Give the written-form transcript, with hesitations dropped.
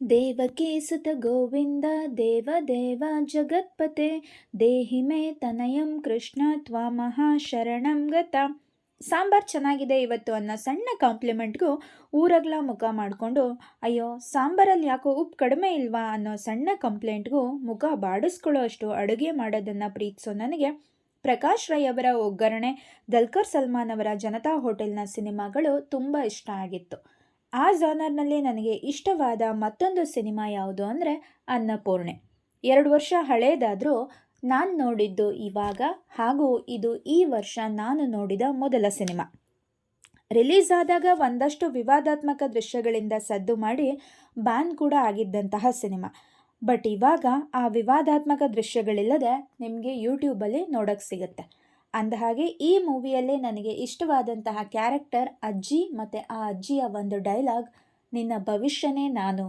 ದೇವಕೀ ಸುತ ಗೋವಿಂದ ದೇವ ದೇವ ಜಗತ್ಪತೆ ದೇಹಿ ಮೇ ತನಯಂ ಕೃಷ್ಣ ತ್ವಾಮಹ ಶರಣಂ ಗತ. ಸಾಂಬಾರ್ ಚೆನ್ನಾಗಿದೆ ಇವತ್ತು ಅನ್ನೋ ಸಣ್ಣ ಕಾಂಪ್ಲಿಮೆಂಟ್ಗೂ ಊರಗ್ಲ ಮುಖ ಮಾಡಿಕೊಂಡು ಅಯ್ಯೋ ಸಾಂಬಾರಲ್ಲಿ ಯಾಕೋ ಉಪ್ಪು ಕಡಿಮೆ ಇಲ್ವಾ ಅನ್ನೋ ಸಣ್ಣ ಕಂಪ್ಲೇಂಟ್ಗೂ ಮುಖ ಬಾಡಿಸ್ಕೊಳ್ಳೋ ಅಷ್ಟು ಅಡುಗೆ ಮಾಡೋದನ್ನು ಪ್ರೀತಿಸೋ ನನಗೆ ಪ್ರಕಾಶ್ ರೈ ಅವರ ಒಗ್ಗರಣೆ, ದಲ್ಕರ್ ಸಲ್ಮಾನ್ ಅವರ ಜನತಾ ಹೋಟೆಲ್ನ ಸಿನಿಮಾಗಳು ತುಂಬ ಇಷ್ಟ ಆಗಿತ್ತು. ಆ ಜಾನರ್ನಲ್ಲಿ ನನಗೆ ಇಷ್ಟವಾದ ಮತ್ತೊಂದು ಸಿನಿಮಾ ಯಾವುದು ಅಂದರೆ ಅನ್ನಪೂರ್ಣೆ. 2 ವರ್ಷ ಹಳೇದಾದರೂ ನಾನು ನೋಡಿದ್ದು ಇವಾಗ, ಹಾಗೂ ಇದು ಈ ವರ್ಷ ನಾನು ನೋಡಿದ ಮೊದಲ ಸಿನಿಮಾ. ರಿಲೀಸ್ ಆದಾಗ ಒಂದಷ್ಟು ವಿವಾದಾತ್ಮಕ ದೃಶ್ಯಗಳಿಂದ ಸದ್ದು ಮಾಡಿ ಬ್ಯಾನ್ ಕೂಡ ಆಗಿದ್ದಂತಹ ಸಿನಿಮಾ. ಬಟ್ ಇವಾಗ ಆ ವಿವಾದಾತ್ಮಕ ದೃಶ್ಯಗಳಿಲ್ಲದೆ ನಿಮಗೆ ಯೂಟ್ಯೂಬಲ್ಲಿ ನೋಡೋಕ್ಕೆ ಸಿಗುತ್ತೆ. ಅಂದಹಾಗೆ ಈ ಮೂವಿಯಲ್ಲಿ ನನಗೆ ಇಷ್ಟವಾದಂತಹ ಕ್ಯಾರೆಕ್ಟರ್ ಅಜ್ಜಿ ಮತ್ತು ಆ ಅಜ್ಜಿಯ ಒಂದು ಡೈಲಾಗ್, ನಿನ್ನ ಭವಿಷ್ಯನೇ ನಾನು